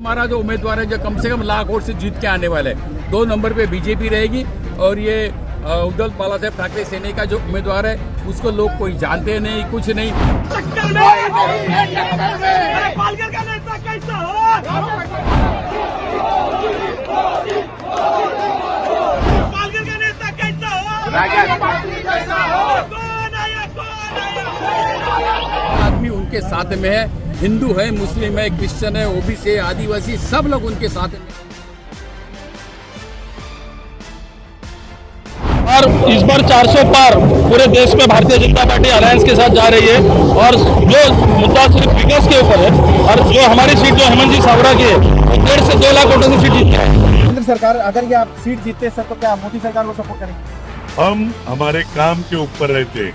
हमारा जो उम्मीदवार है जो कम से कम लाख वोट से जीत के आने वाले है, 2 नंबर पे बीजेपी रहेगी और ये उद्धव बाला साहेब ठाकरे सेना का जो उम्मीदवार है उसको लोग कोई जानते नहीं, कुछ नहीं। पालघर का नेता कैसा हो? पालघर का नेता कैसा हो? कौन आया? आदमी उनके साथ में है, हिंदू है, मुस्लिम है, क्रिश्चियन है, ओबीसी है, आदिवासी, सब लोग उनके साथ में। और इस बार 400 पार पूरे देश में भारतीय जनता पार्टी अलायंस के साथ जा रही है और जो मुद्दा सिर्फ विकास के ऊपर है और जो हमारी सीट जो हेमंत जी सावड़ा की है 1.5 से 2 लाख वोटों से सीट जीतती है। केंद्र सरकार अगर ये आप सीट जीतते सर तो क्या मोदी सरकार को सपोर्ट करेंगे? हम हमारे काम के ऊपर रहते,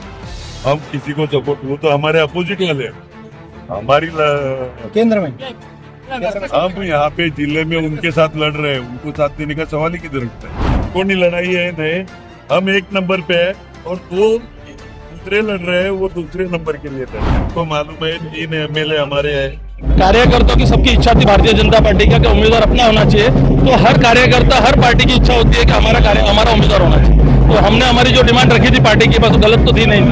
हम किसी को सपोर्ट, वो तो हमारे अपोजिट वाले हमारी केंद्र में हम यहाँ पे जिले में उनके साथ लड़ रहे हैं, उनको साथ देने का सवाल ही किधर उठता है? कौन लड़ाई है नहीं, हम 1 नंबर पे है और 2 दूसरे लड़ रहे हैं, वो दूसरे नंबर के लिए लड़ रहे हैं। तो मालूम है 3 MLA हमारे हैं। कार्यकर्ताओं की सबकी इच्छा थी भारतीय जनता पार्टी का कि उम्मीदवार अपना होना चाहिए, तो हर कार्यकर्ता हर पार्टी की इच्छा होती है कि हमारा उम्मीदवार होना चाहिए। तो हमने हमारी जो डिमांड रखी थी पार्टी की, बस गलत तो थी नहीं।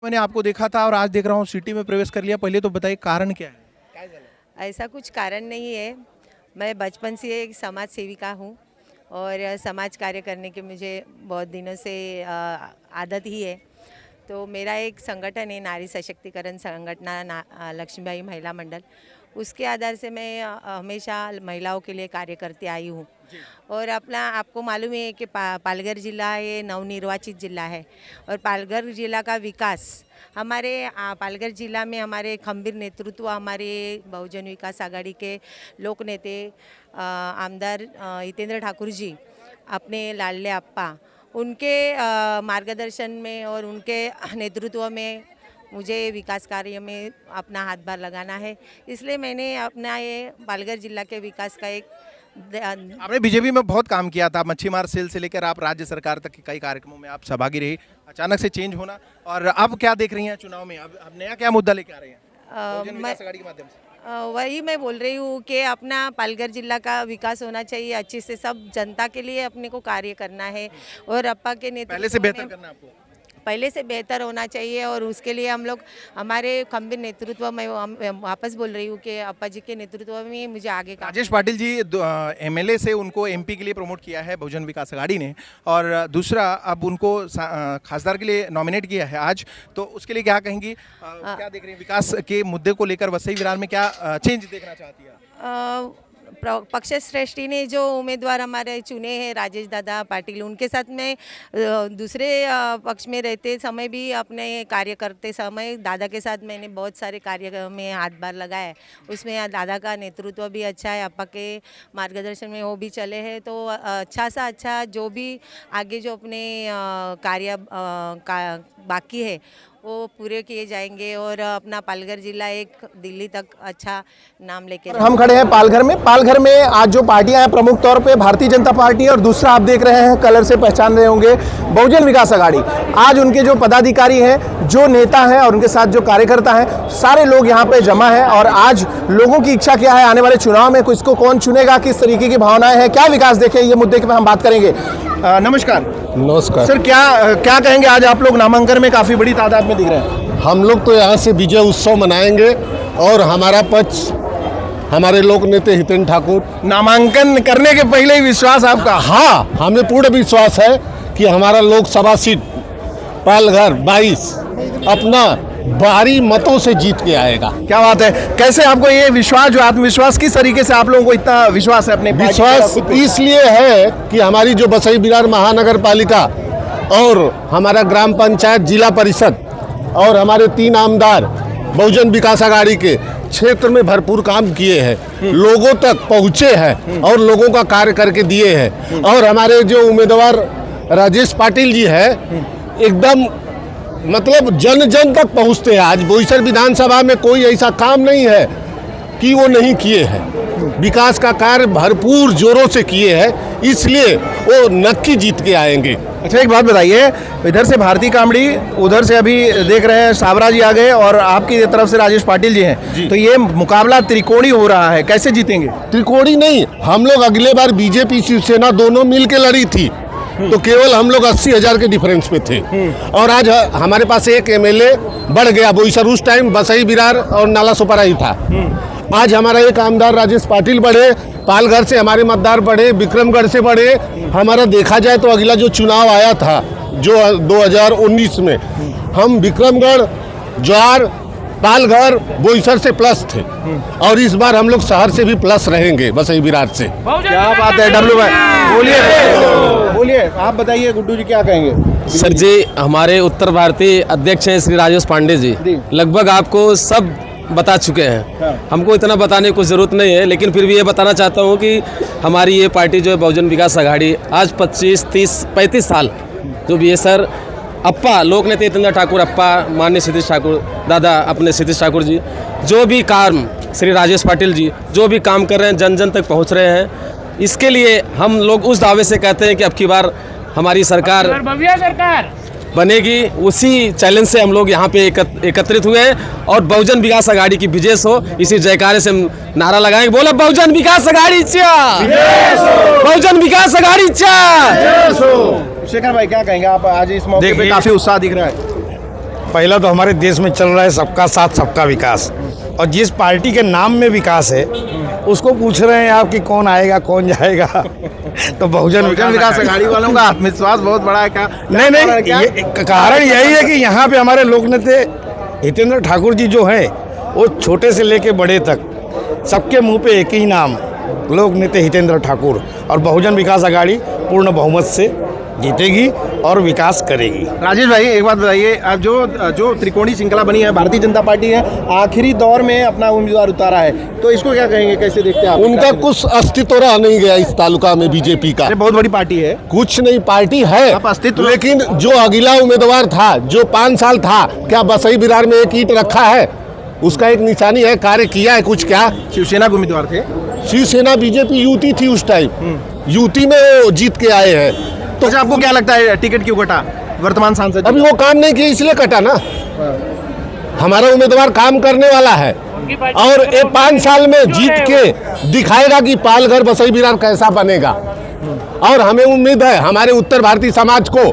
मैंने आपको देखा था और आज देख रहा हूँ सिटी में प्रवेश कर लिया। पहले तो बताइए कारण क्या है? ऐसा कुछ कारण नहीं है। मैं बचपन से एक समाज सेविका हूँ और समाज कार्य करने के मुझे बहुत दिनों से आदत ही है। तो मेरा एक संगठन है, नारी सशक्तिकरण संगठन लक्ष्मीबाई महिला मंडल, उसके आधार से मैं हमेशा महिलाओं के लिए कार्य करती आई हूँ। और आपको मालूम है कि पालघर जिला ये नवनिर्वाचित जिला है और पालघर जिला का विकास हमारे पालघर जिला में हमारे खंबीर नेतृत्व, हमारे बहुजन विकास आघाड़ी के लोक नेते आमदार हितेंद्र ठाकुर जी, अपने लाडले अप्पा, उनके मार्गदर्शन में और उनके नेतृत्व में मुझे विकास कार्य में अपना हाथभार लगाना है। इसलिए मैंने अपना ये पालघर जिला के विकास का एक आपने बीजेपी में बहुत काम किया था, मच्छीमार सेल से लेकर आप राज्य सरकार तक के कई कार्यक्रमों में आप सहभागी रही। अचानक से चेंज होना और अब क्या देख रही हैं चुनाव में? अब नया क्या मुद्दा लेके आ रही हैं बहुजन विकास आघाड़ी के माध्यम से? वही मैं बोल रही हूँ कि अपना पालघर जिला का विकास होना चाहिए, अच्छे से सब जनता के लिए अपने को कार्य करना है और अप्पा के नेतृत्व पहले से बेहतर करना आपको, पहले से बेहतर होना चाहिए और उसके लिए हम लोग हमारे खंबीर नेतृत्व में वापस बोल रही हूँ कि अप्पा जी के नेतृत्व में मुझे आगे राजेश पाटिल जी MLA से उनको MP के लिए प्रमोट किया है बहुजन विकास आघाड़ी ने और दूसरा अब उनको खासदार के लिए नॉमिनेट किया है आज, तो उसके लिए क्या कहेंगी? क्या देख रही हैं विकास के मुद्दे को लेकर? वसई विरार में क्या चेंज देखना चाहती है? पक्ष श्रेष्ठी ने जो उम्मीदवार हमारे चुने हैं राजेश दादा पाटिल, उनके साथ में दूसरे पक्ष में रहते समय भी अपने कार्य करते समय दादा के साथ मैंने बहुत सारे कार्य में हाथभार लगाया है। उसमें दादा का नेतृत्व भी अच्छा है, अप्पा के मार्गदर्शन में वो भी चले हैं। तो अच्छा जो भी आगे जो अपने कार्य बाकी है वो पूरे किए जाएंगे और अपना पालघर जिला एक दिल्ली तक अच्छा नाम लेके हम खड़े हैं पालघर में। पालघर में आज जो पार्टियां हैं प्रमुख तौर पे भारतीय जनता पार्टी और दूसरा आप देख रहे हैं, कलर से पहचान रहे होंगे, बहुजन विकास आघाड़ी। आज उनके जो पदाधिकारी हैं, जो नेता हैं और उनके साथ जो कार्यकर्ता हैं, सारे लोग यहाँ पे जमा है और आज लोगों की इच्छा क्या है आने वाले चुनाव में, किसको कौन चुनेगा, किस तरीके की भावनाएं हैं, क्या विकास देखें, ये मुद्दे की हम बात करेंगे। नमस्कार। नमस्कार सर, क्या कहेंगे? आज आप लोग नामांकन में काफी बड़ी तादाद में दिख रहे हैं। हम लोग तो यहाँ से विजय उत्सव मनाएंगे और हमारा पक्ष हमारे लोक नेता हितेंद्र ठाकुर। नामांकन करने के पहले ही विश्वास आपका? हाँ, हमें पूर्ण विश्वास है कि हमारा लोकसभा सीट पालघर 22 अपना भारी मतों से जीत के आएगा। क्या बात है। कैसे आपको ये विश्वास, जो आत्मविश्वास, किस तरीके से आप लोगों को इतना विश्वास है अपने विश्वास इसलिए है कि हमारी जो बसई बिरार महानगर पालिका और हमारा ग्राम पंचायत, जिला परिषद और हमारे 3 आमदार बहुजन विकास आघाड़ी के क्षेत्र में भरपूर काम किए हैं, लोगों तक पहुँचे हैं और लोगों का कार्य करके दिए हैं। और हमारे जो उम्मीदवार राजेश पाटिल जी है, एकदम मतलब जन जन तक पहुँचते हैं। आज बोईसर विधानसभा में कोई ऐसा काम नहीं है कि वो नहीं किए हैं, विकास का कार्य भरपूर जोरों से किए हैं, इसलिए वो नक्की जीत के आएंगे। अच्छा, एक बात बताइए, इधर से भारती कामड़ी, उधर से अभी देख रहे हैं सावरा जी आ गए और आपकी तरफ से राजेश पाटिल जी हैं, तो ये मुकाबला त्रिकोणी हो रहा है, कैसे जीतेंगे? त्रिकोणी नहीं, हम लोग अगले बार बीजेपी शिवसेना दोनों मिल के लड़ी थी तो केवल हम लोग 80,000 के डिफरेंस पे थे और आज हमारे पास एक एमएलए बढ़ गया। बोईसर उस टाइम बसई बिरार और नाला सुपारा ही था। आज हमारा एक आमदार राजेश पाटिल बढ़े, पालघर से हमारे मतदार बढ़े, विक्रमगढ़ से बढ़े। हमारा देखा जाए तो अगला जो चुनाव आया था जो 2019 में, हम विक्रमगढ़, ज्वार, पालघर, बोईसर से प्लस थे और इस बार हम लोग शहर से भी प्लस रहेंगे बसई बिरार से। क्या बात है डब्लू भाई, बोलिए आप बताइए, गुड्डू जी क्या कहेंगे? सर जी, हमारे उत्तर भारतीय अध्यक्ष हैं श्री राजेश पांडे जी, लगभग आपको सब बता चुके हैं। हमको इतना बताने की कोई ज़रूरत नहीं है, लेकिन फिर भी ये बताना चाहता हूँ कि हमारी ये पार्टी जो है बहुजन विकास आघाड़ी, आज 25, 30, 35 साल जो भी है सर, अप्पा लोक नेता हितेंद्र ठाकुर, अप्पा माननीय सतीश ठाकुर, दादा अपने सतीश ठाकुर जी, जो भी काम श्री राजेश पाटिल जी जो भी काम कर रहे हैं, जन जन तक पहुँच रहे हैं। इसके लिए हम लोग उस दावे से कहते हैं कि अब की बार हमारी सरकार बनेगी। उसी चैलेंज से हम लोग यहाँ पे एकत्रित हुए हैं और बहुजन विकास आघाड़ी की विजय हो, इसी जयकारे से हम नारा लगाएंगे, बोला बहुजन विकास आघाड़ी बहुजन विकास आघाड़ी। शेखर भाई क्या कहेंगे आप? आज इस मौके पे काफी उत्साह दिख रहा है। पहला तो हमारे देश में चल रहा है सबका साथ सबका विकास, और जिस पार्टी के नाम में विकास है उसको पूछ रहे हैं आप कि कौन आएगा कौन जाएगा तो बहुजन विकास आघाड़ी वालों का आत्मविश्वास बहुत बड़ा है। क्या नहीं, कारण यही है कि यहाँ पे हमारे लोक नेता हितेंद्र ठाकुर जी जो हैं, वो छोटे से लेके बड़े तक सबके मुंह पे एक ही नाम, लोक नेता हितेंद्र ठाकुर, और बहुजन विकास आघाड़ी पूर्ण बहुमत से जीतेगी और विकास करेगी। राजेश भाई एक बात बताइए, आप जो त्रिकोणी श्रृंखला बनी है, भारतीय जनता पार्टी है आखिरी दौर में अपना उम्मीदवार उतारा है, तो इसको क्या कहेंगे, कैसे देखते हैं आप? उनका कुछ अस्तित्व रह नहीं गया इस तालुका में बीजेपी का। बहुत बड़ी पार्टी है। कुछ नहीं, पार्टी है अस्तित्व, लेकिन जो अगला उम्मीदवार था जो 5 साल था, क्या बसई बिरार में एक ईंट रखा है? उसका एक निशानी है, कार्य किया है कुछ? क्या शिवसेना के उम्मीदवार थे? शिवसेना बीजेपी युति थी उस टाइम, युति में वो जीत के आए हैं। तो आपको क्या लगता है टिकट क्यों कटा वर्तमान सांसद? अभी वो काम नहीं किया इसलिए कटा ना। हमारा उम्मीदवार काम करने वाला है और ये 5 साल में जीत के दिखाएगा कि पालघर बसई बिरार कैसा बनेगा। और हमें उम्मीद है हमारे उत्तर भारतीय समाज को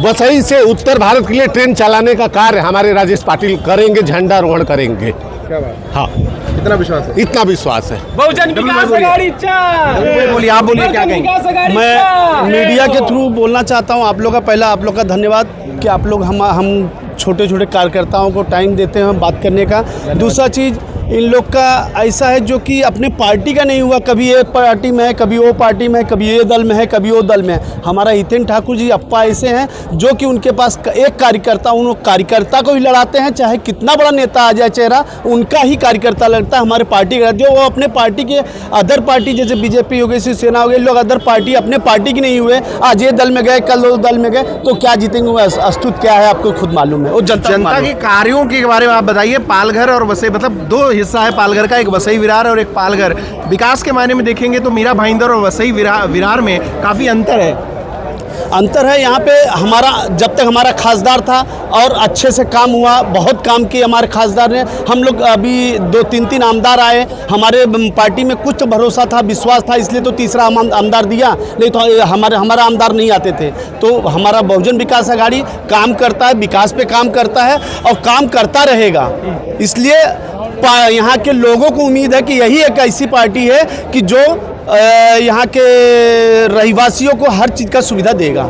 बसई से उत्तर भारत के लिए ट्रेन चलाने का कार्य हमारे राजेश पाटिल करेंगे, झंडारोहण करेंगे। क्या बात? हाँ, इतना विश्वास है? इतना विश्वास है। बहुजन विकास आघाड़ी बोलिए, आप बोलिए क्या कहेंगे? मैं मीडिया के थ्रू बोलना चाहता हूं, आप लोग का पहला आप लोग का धन्यवाद कि आप लोग हम छोटे छोटे कार्यकर्ताओं को टाइम देते हैं बात करने का। दूसरा चीज़, इन लोग का ऐसा है जो कि अपने पार्टी का नहीं हुआ, कभी ये पार्टी में है, कभी वो पार्टी में है, कभी ये दल में है, कभी वो दल में है। हमारा हितेंद्र ठाकुर जी अप्पा ऐसे हैं जो कि उनके पास एक कार्यकर्ता, उन कार्यकर्ता को ही लड़ाते हैं, चाहे कितना बड़ा नेता आ जाए चेहरा, उनका ही कार्यकर्ता लड़ता है। हमारे पार्टी का जो वो अपने पार्टी के अदर पार्टी जैसे बीजेपी हो गई, शिवसेना हो गई, लोग अदर पार्टी अपने पार्टी की नहीं हुए, आज ये दल में गए, कल वो दल में गए, तो क्या जीतेंगे? अस्तुत क्या है आपको खुद मालूम है। वो जनता के कार्यों के बारे में आप बताइए। पालघर और बसई, मतलब 2 हिस्सा है पालघर का, एक बसई विरार और एक पालघर। विकास के मायने में देखेंगे तो मीरा भाईंदर और बसई विरार में काफ़ी अंतर है। अंतर है यहाँ पे हमारा, जब तक हमारा खासदार था और अच्छे से काम हुआ, बहुत काम किए हमारे खासदार ने। हम लोग अभी 2-3 आमदार आए, हमारे पार्टी में कुछ भरोसा था, विश्वास था, इसलिए तो तीसरा आमदार दिया, नहीं तो हमारा आमदार नहीं आते थे। तो हमारा बहुजन विकास आघाड़ी काम करता है, विकास पे काम करता है और काम करता रहेगा। इसलिए यहाँ के लोगों को उम्मीद है कि यही एक ऐसी पार्टी है कि जो यहाँ के रहवासियों को हर चीज़ का सुविधा देगा।